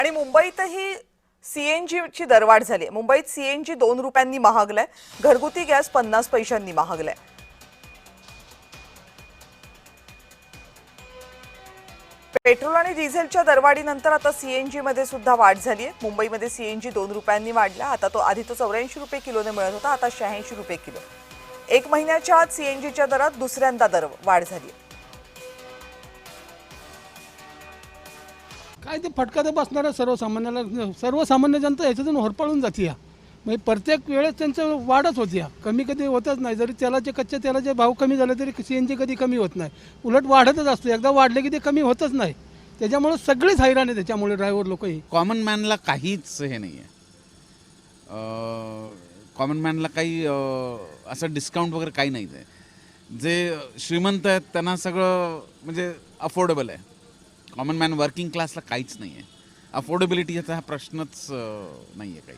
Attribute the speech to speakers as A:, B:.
A: आणि मुंबईतही सीएनजीची दरवाढ झाली. मुंबईत सीएनजी 2 रुपयांनी महागलाय, घरगुती गॅस 50 पैशांनी महागलाय. पेट्रोल आणि डिझेलच्या दरवाढीनंतर आता सीएनजी मध्ये सुद्धा वाढ झाली आहे. मुंबईमध्ये सीएनजी 2 रुपयांनी वाढला. आता तो आधी तो 84 रुपये किलोने मिळत होता, आता 86 रुपये किलो. एक महिन्याच्या आत सीएनजीच्या दरात दुसऱ्यांदा दर वाढ झाली.
B: काय ते फटका तर बसणारा सर्वसामान्याला. सर्वसामान्य जनता ह्याच्यातून होरपळून जाते या. म्हणजे प्रत्येक वेळेस त्यांचं वाढच होती या, कमी कधी होतच नाही. जरी कच्च्या तेलाचे भाव कमी झाले तरी सीएनजी कधी कमी होत नाही, उलट वाढतच असतो. एकदा वाढले की ते कमी होतच नाही. त्याच्यामुळे सगळेच हैराण आहे त्याच्यामुळे, ड्रायव्हर लोकही.
C: कॉमन मॅनला काहीच हे नाही आहे. कॉमन मॅनला काही असं डिस्काउंट वगैरे काही नाही आहे. जे श्रीमंत आहेत त्यांना सगळं म्हणजे अफोर्डेबल आहे. कॉमन मॅन वर्किंग क्लासला काहीच नाही आहे. अफोर्डेबिलिटीचा हा प्रश्नच नाही आहे काही.